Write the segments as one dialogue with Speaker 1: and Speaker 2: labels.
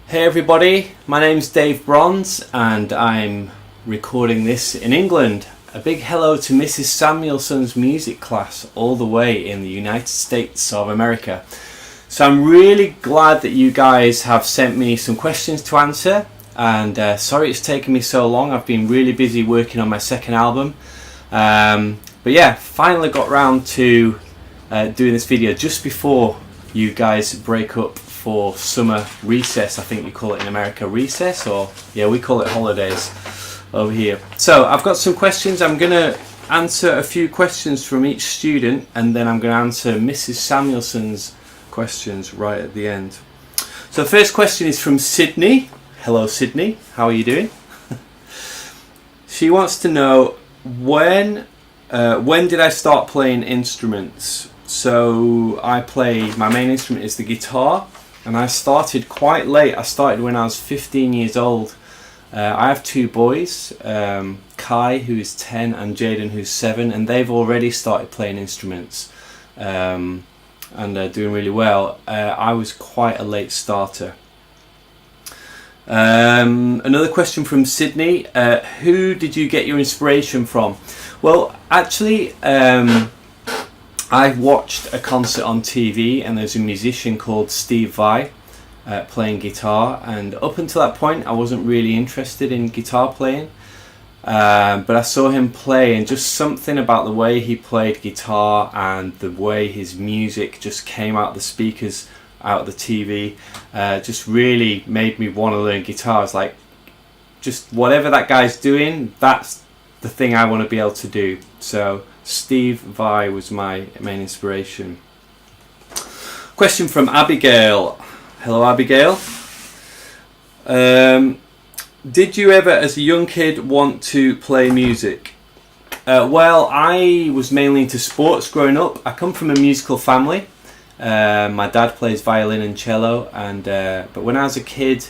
Speaker 1: Hey everybody, my name's Dave Brons and I'm recording this in England. A big hello to Mrs. Samuelson's music class all the way in the United States of America. So I'm really glad that you guys have sent me some questions to answer, and sorry it's taken me so long. I've been really busy working on my second album. But yeah, finally got round to doing this video just before you guys break up for summer recess. I think you call it in America recess, or yeah, we call it holidays over here. So I've got some questions. I'm going to answer a few questions from each student, and then I'm going to answer Mrs. Samuelson's questions right at the end. So the first question is from Sydney. Hello Sydney, how are you doing? She wants to know when did I start playing instruments? So my main instrument is the guitar, and I started quite late. I started when I was 15 years old. I have two boys, Kai who's 10 and Jaden who's 7, and they've already started playing instruments and doing really well. I was quite a late starter. Another question from Sydney. Who did you get your inspiration from? Well, actually, I watched a concert on TV, and there's a musician called Steve Vai playing guitar, and up until that point I wasn't really interested in guitar playing, but I saw him play, and just something about the way he played guitar and the way his music just came out the speakers, out of the TV, just really made me want to learn guitar. It's like, just whatever that guy's doing, that's the thing I want to be able to do. So Steve Vai was my main inspiration. Question from Abigail. Hello Abigail. Did you ever as a young kid want to play music? Well, I was mainly into sports growing up. I come from a musical family. My dad plays violin and cello, and but when I was a kid,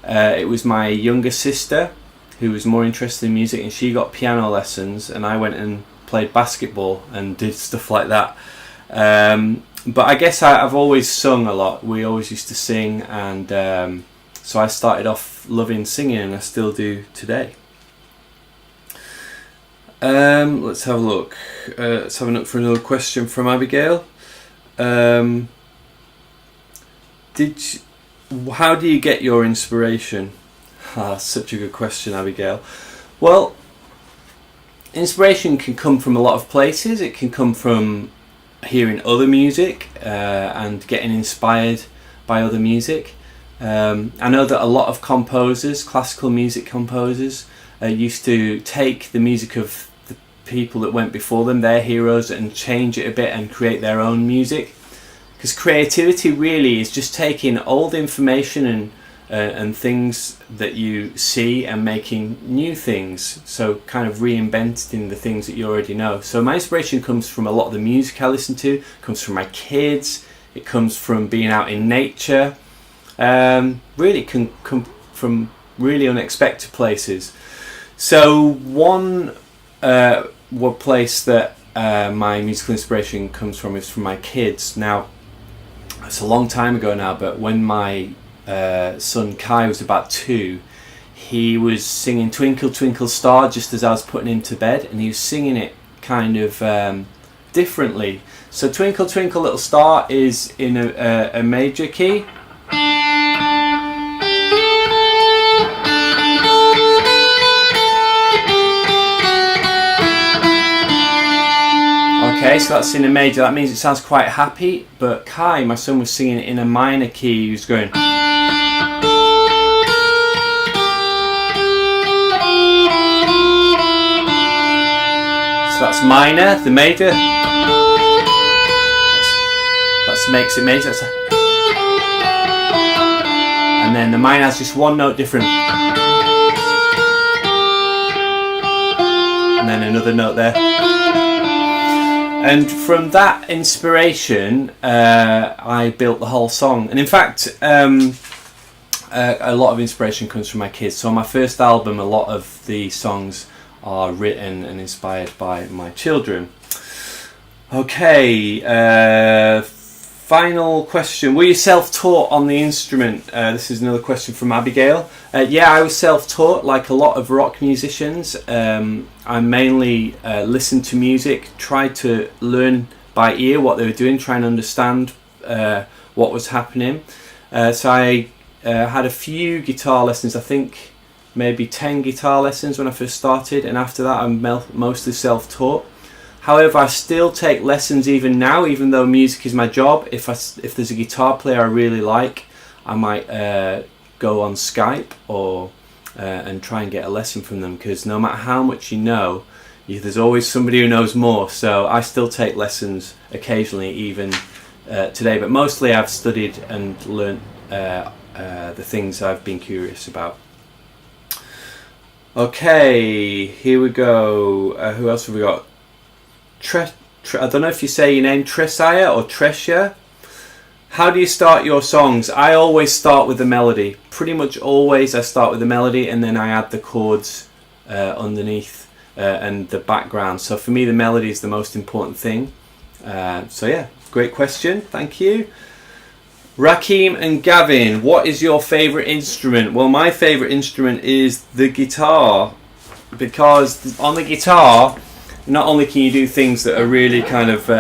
Speaker 1: it was my younger sister who was more interested in music, and she got piano lessons, and I went and played basketball and did stuff like that. But I guess I've always sung a lot. We always used to sing, and so I started off loving singing, and I still do today. Let's have a look. Let's have a look for another question from Abigail. How do you get your inspiration? Such a good question, Abigail. Well, inspiration can come from a lot of places. It can come from hearing other music and getting inspired by other music. I know that a lot of composers, classical music composers, used to take the music of the people that went before them, their heroes, and change it a bit and create their own music. Because creativity really is just taking old information and things that you see and making new things, so kind of reinventing the things that you already know. So my inspiration comes from a lot of the music I listen to, comes from my kids, it comes from being out in nature, really can come from really unexpected places. So one place that my musical inspiration comes from is from my kids. Now, it's a long time ago now, but when my son Kai was about 2, he was singing Twinkle Twinkle Star just as I was putting him to bed, and he was singing it kind of differently. So Twinkle Twinkle Little Star is in a major key. Okay, so that's in a major. That means it sounds quite happy. But Kai, my son, was singing it in a minor key. He was going. So that's minor. The major. That makes it major. And then the minor has just one note different. And then another note there. And from that inspiration, I built the whole song. And in fact, a lot of inspiration comes from my kids. So on my first album, a lot of the songs are written and inspired by my children. Okay, Final question. Were you self-taught on the instrument? This is another question from Abigail. Yeah, I was self-taught like a lot of rock musicians. I mainly listened to music, tried to learn by ear what they were doing, trying to understand what was happening. So I had a few guitar lessons, I think maybe 10 guitar lessons when I first started, and after that I'm mostly self-taught. However, I still take lessons even now, even though music is my job. If there's a guitar player I really like, I might go on Skype or and try and get a lesson from them, because no matter how much you know, there's always somebody who knows more. So I still take lessons occasionally, even today, but mostly I've studied and learnt the things I've been curious about. Okay, here we go. Who else have we got? I don't know if you say your name Tressia or Tressia. How do you start your songs? I always start with the melody. Pretty much always I start with the melody, and then I add the chords underneath and the background. So for me the melody is the most important thing. So yeah, great question, thank you. Rakim and Gavin, what is your favourite instrument? Well, my favourite instrument is the guitar, because on the guitar not only can you do things that are really kind of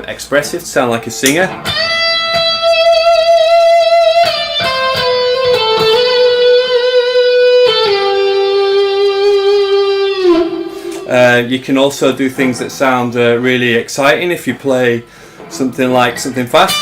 Speaker 1: expressive, to sound like a singer, you can also do things that sound really exciting if you play something fast.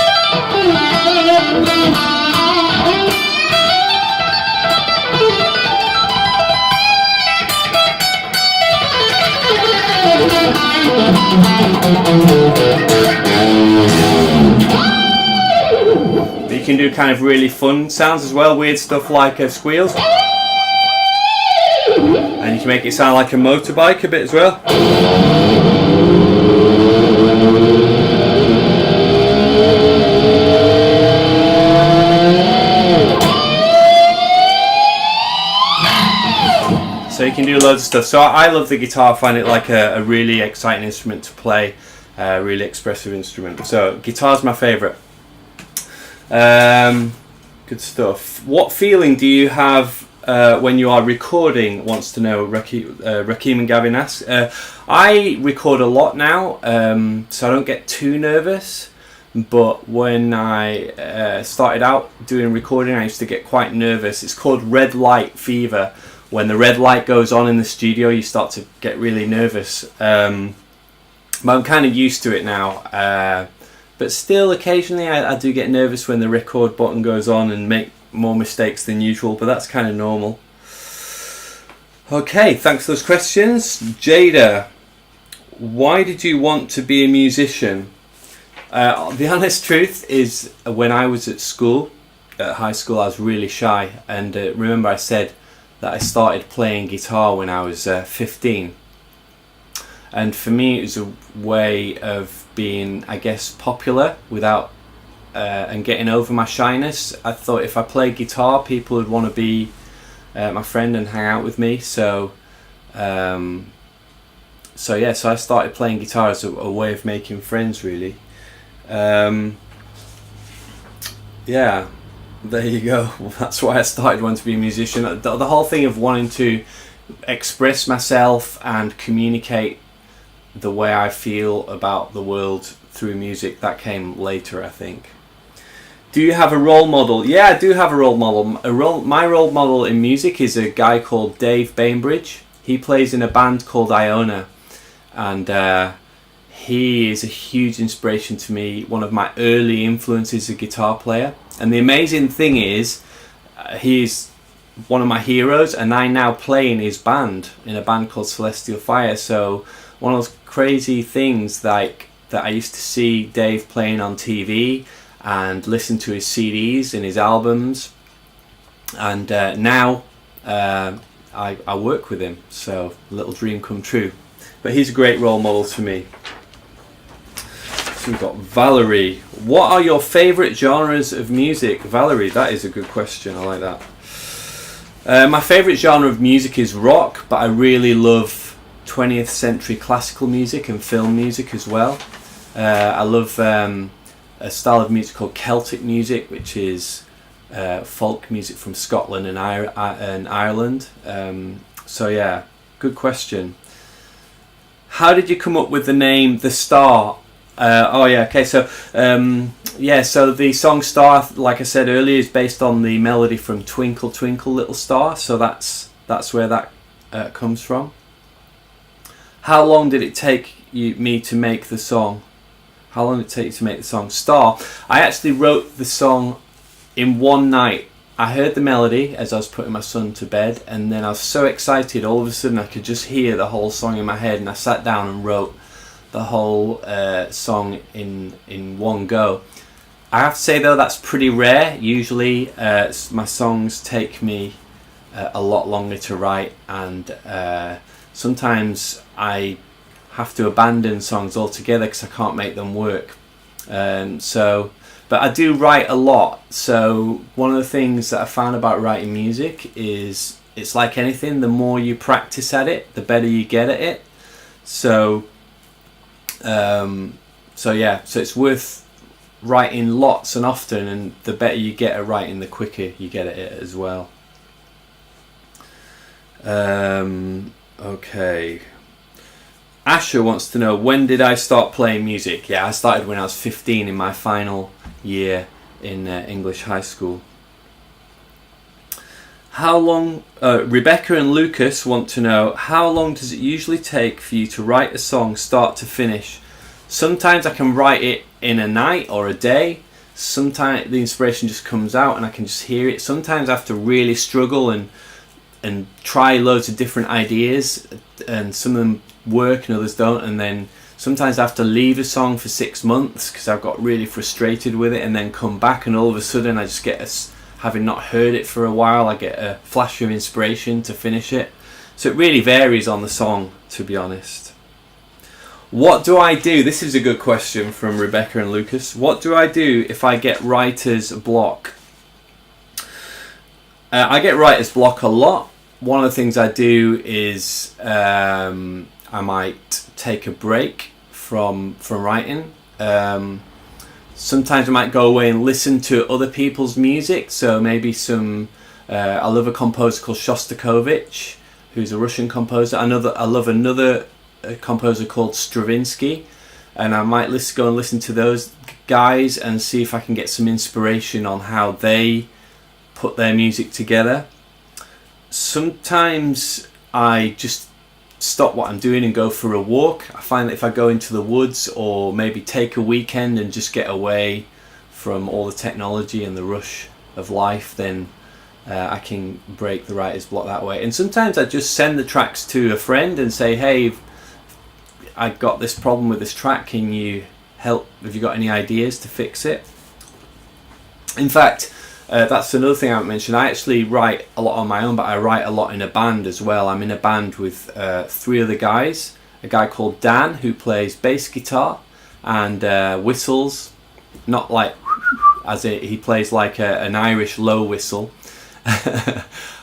Speaker 1: You can do kind of really fun sounds as well, weird stuff like squeals, and you can make it sound like a motorbike a bit as well. So you can do loads of stuff. So I love the guitar. I find it like a really exciting instrument to play, a really expressive instrument. So guitar's my favourite. Good stuff. What feeling do you have when you are recording? Wants to know Rakim and Gavin asks. I record a lot now, so I don't get too nervous. But when I started out doing recording, I used to get quite nervous. It's called red light fever. When the red light goes on in the studio, you start to get really nervous. But I'm kind of used to it now. But still, occasionally I do get nervous when the record button goes on and make more mistakes than usual, but that's kind of normal. Okay, thanks for those questions. Jada, why did you want to be a musician? The honest truth is, when I was at school, at high school, I was really shy. And remember I said that I started playing guitar when I was 15. And for me it was a way of being, I guess, popular without and getting over my shyness. I thought if I played guitar, people would want to be my friend and hang out with me. So I started playing guitar as a way of making friends, really. Yeah, there you go. Well, that's why I started wanting to be a musician. The whole thing of wanting to express myself and communicate the way I feel about the world through music, that came later, I think. Do you have a role model? Yeah, I do have a role model. My role model in music is a guy called Dave Bainbridge. He plays in a band called Iona, and he is a huge inspiration to me, one of my early influences as a guitar player. And the amazing thing is, he's one of my heroes, and I now play in his band, in a band called Celestial Fire. So one of those crazy things like that I used to see Dave playing on TV and listen to his CDs and his albums, and now I work with him, so a little dream come true. But he's a great role model to me. So we've got Valerie. What are your favourite genres of music? Valerie, that is a good question, I like that. My favourite genre of music is rock, but I really love 20th century classical music and film music as well. I love a style of music called Celtic music, which is folk music from Scotland and Ireland. So yeah, good question. How did you come up with the name The Star? So the song Star, like I said earlier, is based on the melody from Twinkle Twinkle Little Star, so that's where that comes from. How long did it take me to make the song? How long did it take you to make the song Star? I actually wrote the song in one night. I heard the melody as I was putting my son to bed, and then I was so excited, all of a sudden I could just hear the whole song in my head, and I sat down and wrote the whole song in one go. I have to say though, that's pretty rare. Usually my songs take me a lot longer to write, and sometimes I have to abandon songs altogether because I can't make them work. But I do write a lot. So one of the things that I found about writing music is it's like anything, the more you practice at it, the better you get at it. So it's worth writing lots and often, and the better you get at writing, the quicker you get at it as well. Okay. Asher wants to know, when did I start playing music? Yeah, I started when I was 15 in my final year in English high school. How long, Rebecca and Lucas want to know, how long does it usually take for you to write a song start to finish? Sometimes I can write it in a night or a day. Sometimes the inspiration just comes out and I can just hear it. Sometimes I have to really struggle and try loads of different ideas, and some of them work and others don't, and then sometimes I have to leave a song for 6 months because I've got really frustrated with it, and then come back, and all of a sudden I just get having not heard it for a while, I get a flash of inspiration to finish it. So it really varies on the song, to be honest. What do I do? This is a good question from Rebecca and Lucas. What do I do if I get writer's block? I get writer's block a lot. One of the things I do is I might take a break from writing. Sometimes I might go away and listen to other people's music. So maybe I love a composer called Shostakovich, who's a Russian composer. I love another composer called Stravinsky, and I might go and listen to those guys and see if I can get some inspiration on how they put their music together. Sometimes I just stop what I'm doing and go for a walk. I find that if I go into the woods, or maybe take a weekend and just get away from all the technology and the rush of life, then I can break the writer's block that way. And sometimes I just send the tracks to a friend and say, hey, I got this problem with this track, can you help? Have you got any ideas to fix it? In fact, that's another thing I haven't mentioned. I actually write a lot on my own, but I write a lot in a band as well. I'm in a band with 3 other guys. A guy called Dan, who plays bass guitar and whistles, not like he plays like an Irish low whistle.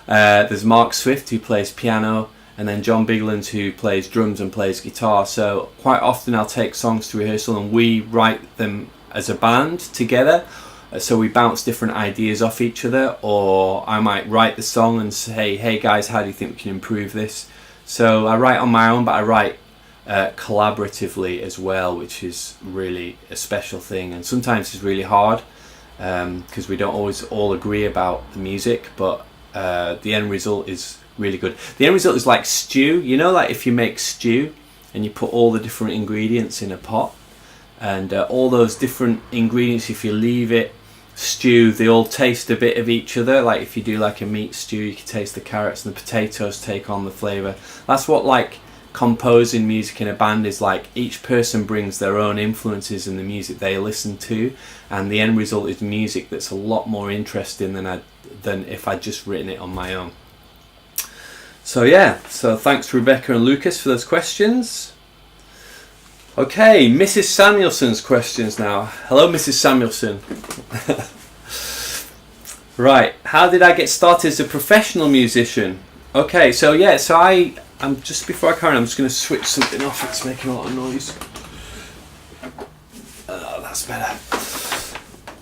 Speaker 1: There's Mark Swift, who plays piano, and then John Bigland, who plays drums and plays guitar. So quite often I'll take songs to rehearsal and we write them as a band together. So we bounce different ideas off each other, or I might write the song and say, hey guys, how do you think we can improve this? So I write on my own, but I write collaboratively as well, which is really a special thing, and sometimes it's really hard because we don't always all agree about the music, but the end result is really good. The end result is like stew, you know, like if you make stew and you put all the different ingredients in a pot, and all those different ingredients, if you leave it stew, they all taste a bit of each other. Like if you do like a meat stew, you can taste the carrots and the potatoes take on the flavour. That's what like composing music in a band is like. Each person brings their own influences in the music they listen to, and the end result is music that's a lot more interesting than if I'd just written it on my own. So yeah, so thanks to Rebecca and Lucas for those questions. Okay, Mrs. Samuelson's questions now. Hello, Mrs. Samuelson. Right, how did I get started as a professional musician? Okay, so I'm just before I carry on, I'm just going to switch something off. It's making a lot of noise. That's better.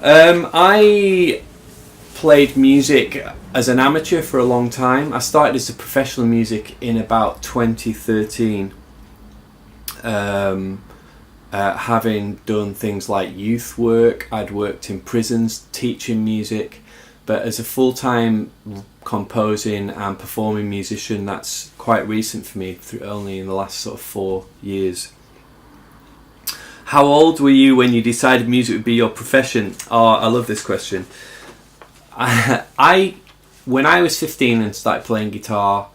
Speaker 1: I played music as an amateur for a long time. I started as a professional music in about 2013. Having done things like youth work, I'd worked in prisons teaching music, but as a full-time composing and performing musician, that's quite recent for me, only in the last sort of 4 years. How old were you when you decided music would be your profession? Oh, I love this question. When I was 15 and started playing guitar,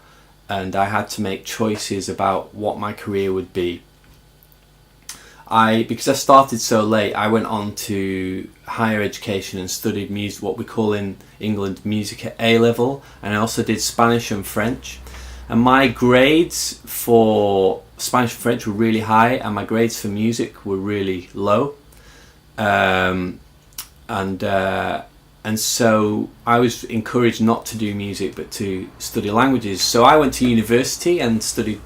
Speaker 1: and I had to make choices about what my career would be, because I started so late, I went on to higher education and studied music, what we call in England music at A level, and I also did Spanish and French. And my grades for Spanish and French were really high, and my grades for music were really low. And so I was encouraged not to do music but to study languages. So I went to university and studied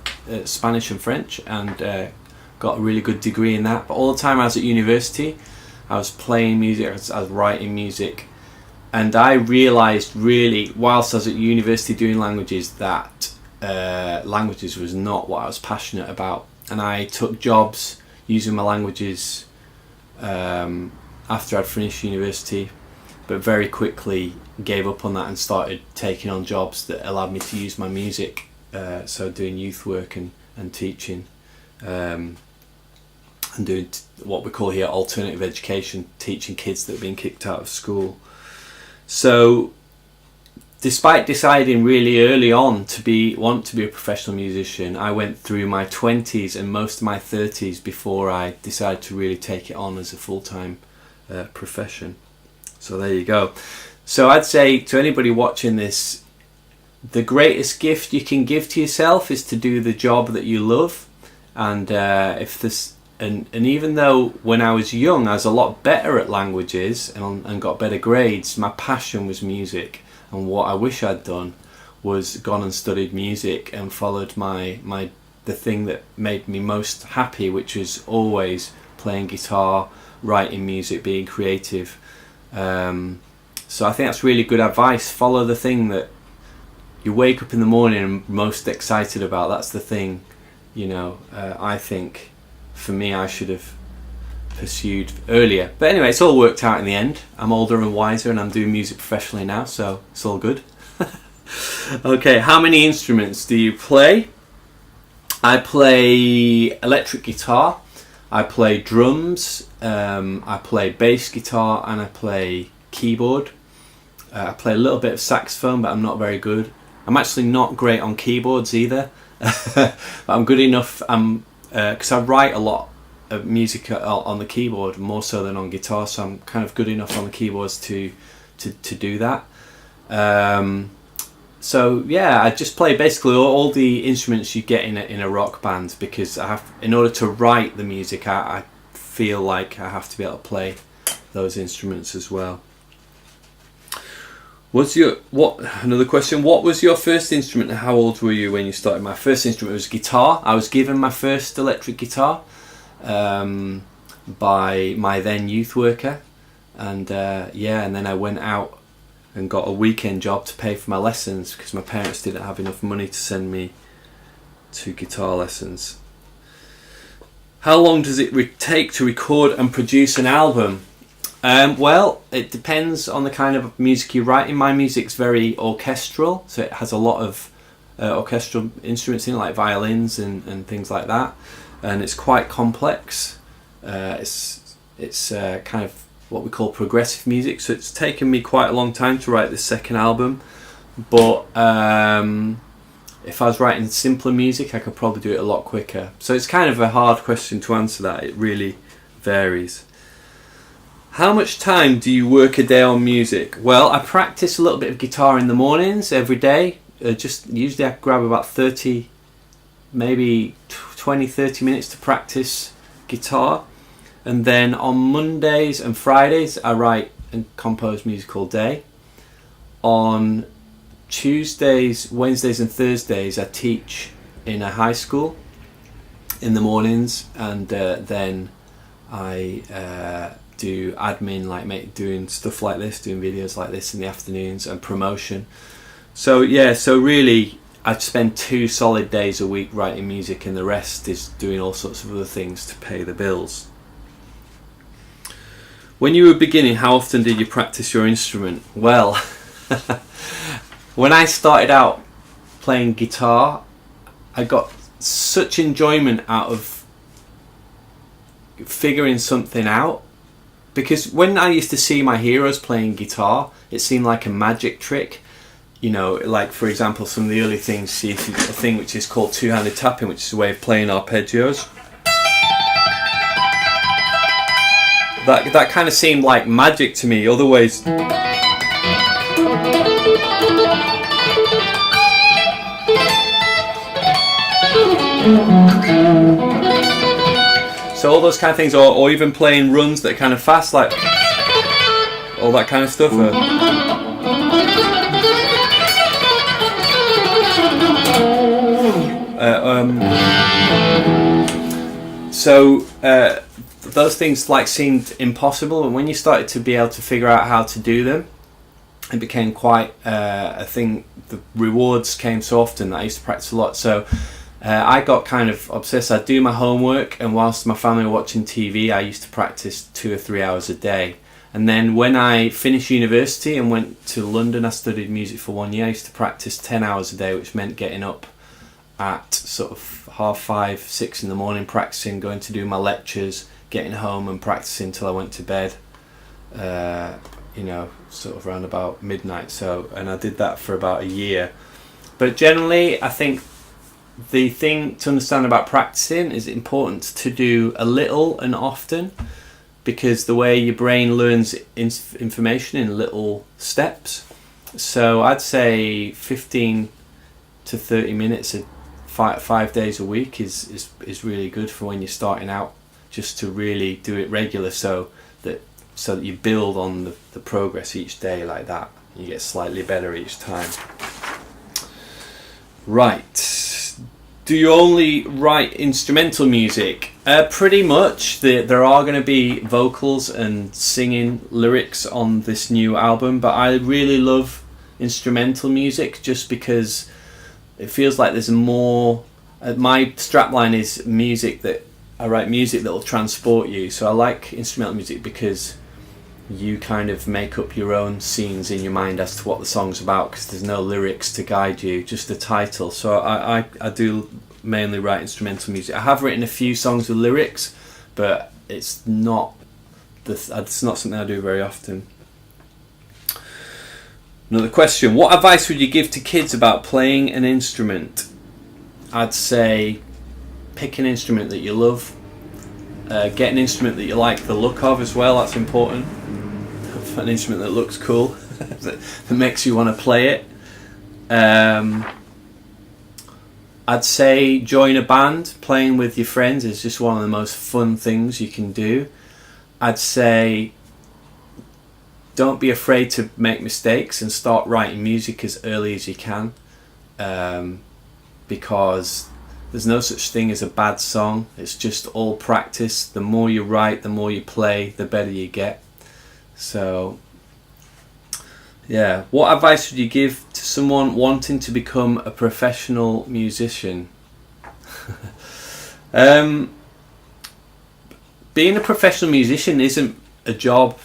Speaker 1: Spanish and French, and got a really good degree in that. But all the time I was at university, I was playing music, I was writing music, and I realised really, whilst I was at university doing languages, that languages was not what I was passionate about. And I took jobs using my languages after I'd finished university, but very quickly gave up on that and started taking on jobs that allowed me to use my music, so doing youth work and teaching, and doing what we call here alternative education, teaching kids that have been kicked out of school. So despite deciding really early on to want to be a professional musician, I went through my 20s and most of my 30s before I decided to really take it on as a full-time profession. So there you go. So I'd say to anybody watching this, the greatest gift you can give to yourself is to do the job that you love. And and even though when I was young I was a lot better at languages and got better grades, my passion was music. And what I wish I'd done was gone and studied music and followed the thing that made me most happy, which was always playing guitar, writing music, being creative. So I think that's really good advice. Follow the thing that you wake up in the morning and most excited about. That's the thing, I think for me I should have pursued earlier. But anyway, it's all worked out in the end. I'm older and wiser and I'm doing music professionally now, so it's all good. Okay, how many instruments do you play? I play electric guitar, I play drums, I play bass guitar, and I play keyboard. I play a little bit of saxophone, but I'm not very good. I'm actually not great on keyboards either. But I'm good enough, because I write a lot of music on the keyboard, more so than on guitar, so I'm kind of good enough on the keyboards to do that. So yeah, I just play basically all the instruments you get in a rock band, because in order to write the music, I feel like I have to be able to play those instruments as well. Another question, what was your first instrument and how old were you when you started? My first instrument was guitar. I was given my first electric guitar by my then youth worker, and then I went out and got a weekend job to pay for my lessons because my parents didn't have enough money to send me to guitar lessons. How long does it take to record and produce an album? Well, it depends on the kind of music you're writing. My music's very orchestral, so it has a lot of orchestral instruments in it, like violins and things like that, and it's quite complex. It's kind of what we call progressive music, so it's taken me quite a long time to write this second album, but if I was writing simpler music I could probably do it a lot quicker. So it's kind of a hard question to answer that. It really varies. How much time do you work a day on music? Well, I practice a little bit of guitar in the mornings every day. Usually I grab about 30, maybe 20-30 minutes to practice guitar. And then on Mondays and Fridays I write and compose music all day. On Tuesdays, Wednesdays and Thursdays I teach in a high school in the mornings, and then I do admin, like doing stuff like this, doing videos like this in the afternoons, and promotion. So yeah, so really I'd spend 2 solid days a week writing music, and the rest is doing all sorts of other things to pay the bills. When you were beginning, how often did you practice your instrument? Well, when I started out playing guitar, I got such enjoyment out of figuring something out, because when I used to see my heroes playing guitar, it seemed like a magic trick. You know, like for example, some of the early things, see a thing which is called two-handed tapping, which is a way of playing arpeggios. That kind of seemed like magic to me. Other ways, so all those kind of things, or even playing runs that are kind of fast, like all that kind of stuff. Those things like seemed impossible, and when you started to be able to figure out how to do them, it became quite a thing. The rewards came so often that I used to practice a lot. So I got kind of obsessed. I'd do my homework, and whilst my family were watching TV, I used to practice 2 or 3 hours a day. And then when I finished university and went to London, I studied music for 1 year. I used to practice 10 hours a day, which meant getting up at sort of 5:30, 6 in the morning, practicing, going to do my lectures, getting home and practicing till I went to bed, sort of around about midnight. So, and I did that for about a year. But generally, I think the thing to understand about practicing is important to do a little and often, because the way your brain learns information in little steps. So I'd say 15 to 30 minutes 5 days a week is really good for when you're starting out, just to really do it regular, so that you build on the progress each day like that. You get slightly better each time. Right. Do you only write instrumental music? Pretty much. There are going to be vocals and singing lyrics on this new album, but I really love instrumental music just because it feels like there's more. My strapline is music that I write music that will transport you. So I like instrumental music because you kind of make up your own scenes in your mind as to what the song's about, because there's no lyrics to guide you, just the title. So I do mainly write instrumental music. I have written a few songs with lyrics, but it's not something I do very often. Another question: what advice would you give to kids about playing an instrument? I'd say pick an instrument that you love. Get an instrument that you like the look of as well. That's important. An instrument that looks cool, that makes you want to play it. I'd say join a band. Playing with your friends is just one of the most fun things you can do. I'd say don't be afraid to make mistakes and start writing music as early as you can, because there's no such thing as a bad song. It's just all practice. The more you write, the more you play, the better you get. So yeah, what advice would you give to someone wanting to become a professional musician? Being a professional musician isn't a job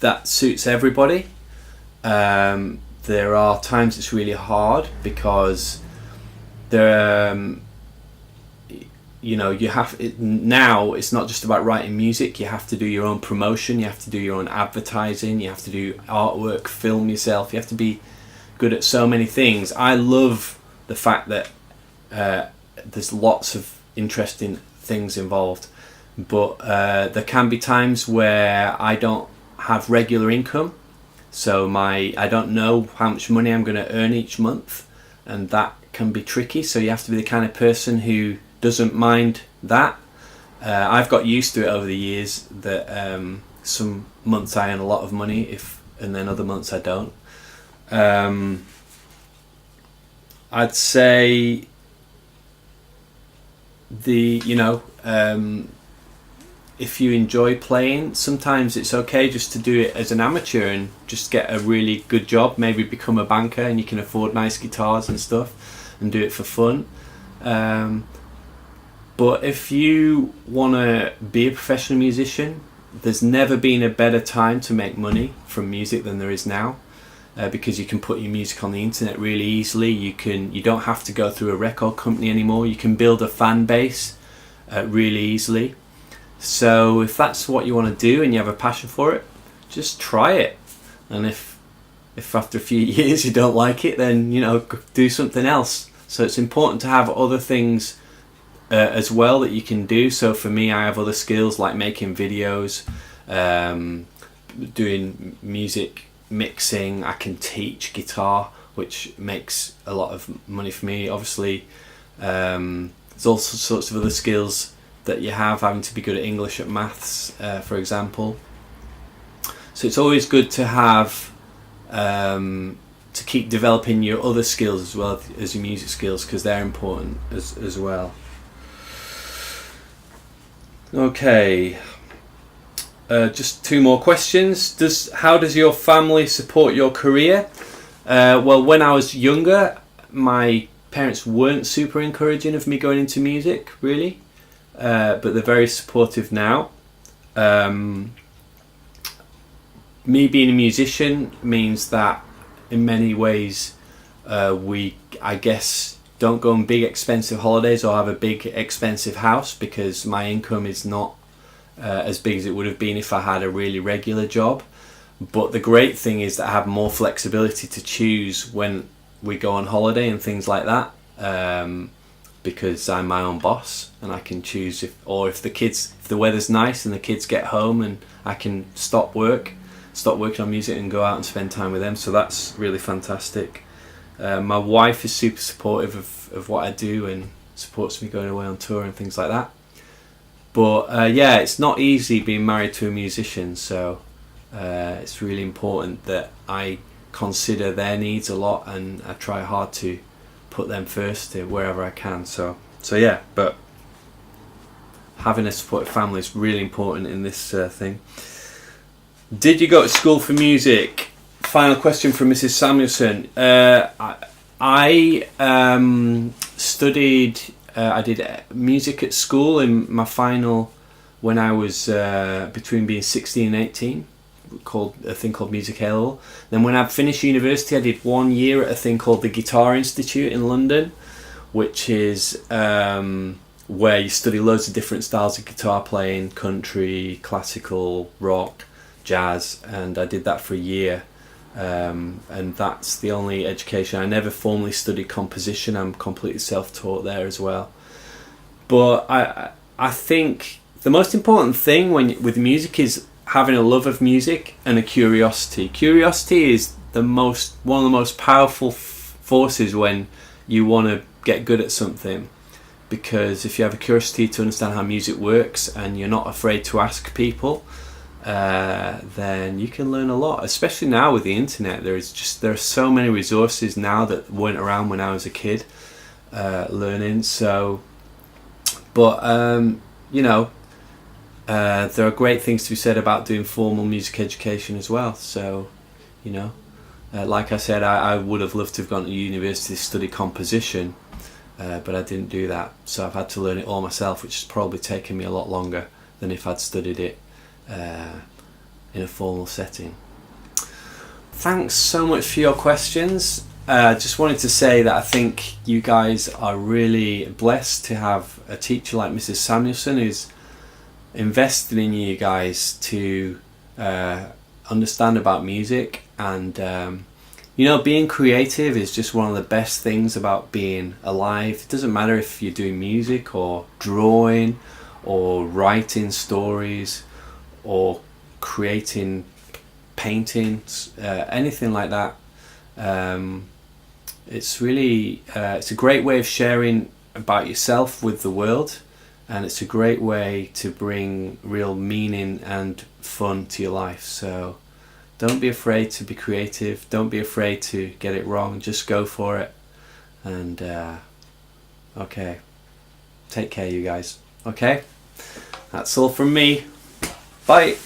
Speaker 1: that suits everybody. There are times it's really hard because now it's not just about writing music. You have to do your own promotion, you have to do your own advertising, you have to do artwork, film yourself, you have to be good at so many things. I love the fact that there's lots of interesting things involved, but there can be times where I don't have regular income, so I don't know how much money I'm going to earn each month, and that can be tricky. So you have to be the kind of person who doesn't mind that. I've got used to it over the years that some months I earn a lot of money, and then other months I don't. I'd say if you enjoy playing, sometimes it's okay just to do it as an amateur and just get a really good job, maybe become a banker and you can afford nice guitars and stuff and do it for fun. But if you want to be a professional musician, there's never been a better time to make money from music than there is now, because you can put your music on the internet really easily. You don't have to go through a record company anymore. You can build a fan base really easily. So if that's what you want to do and you have a passion for it, just try it. And if after a few years you don't like it, then do something else. So it's important to have other things as well that you can do. So for me, I have other skills like making videos, doing music mixing. I can teach guitar, which makes a lot of money for me. Obviously, there's all sorts of other skills that you have, having to be good at English, at maths, for example. So it's always good to have to keep developing your other skills as well as your music skills, because they're important as well. Okay, just two more questions. How does your family support your career? Well, when I was younger, my parents weren't super encouraging of me going into music, really, but they're very supportive now. Me being a musician means that in many ways we, I guess, don't go on big expensive holidays or have a big expensive house, because my income is not as big as it would have been if I had a really regular job. But the great thing is that I have more flexibility to choose when we go on holiday and things like that, because I'm my own boss and I can choose if the weather's nice and the kids get home, and I can stop working on music and go out and spend time with them. So that's really fantastic. My wife is super supportive of what I do and supports me going away on tour and things like that. But yeah, it's not easy being married to a musician, so it's really important that I consider their needs a lot, and I try hard to put them first wherever I can. So yeah, but having a supportive family is really important in this thing. Did you go to school for music? Final question from Mrs. Samuelson. I studied. I did music at school in my final when I was between being 16 and 18. Called a thing called Music A-level. Then when I finished university, I did 1 year at a thing called the Guitar Institute in London, which is where you study loads of different styles of guitar playing: country, classical, rock, jazz. And I did that for a year. And that's the only education. I never formally studied composition. I'm completely self-taught there as well. But I think the most important thing with music is having a love of music and a curiosity. Curiosity is one of the most powerful forces when you want to get good at something, because if you have a curiosity to understand how music works and you're not afraid to ask people, then you can learn a lot. Especially now with the internet, there are so many resources now that weren't around when I was a kid learning. So, but there are great things to be said about doing formal music education as well. So, like I said, I would have loved to have gone to university to study composition, but I didn't do that. So I've had to learn it all myself, which has probably taken me a lot longer than if I'd studied it in a formal setting. Thanks so much for your questions. Just wanted to say that I think you guys are really blessed to have a teacher like Mrs. Samuelson, who's invested in you guys to understand about music. And being creative is just one of the best things about being alive. It doesn't matter if you're doing music or drawing or writing stories or creating paintings, anything like that. It's really it's a great way of sharing about yourself with the world, and it's a great way to bring real meaning and fun to your life. So don't be afraid to be creative, don't be afraid to get it wrong, just go for it. And okay, take care, you guys. Okay, that's all from me. Bye.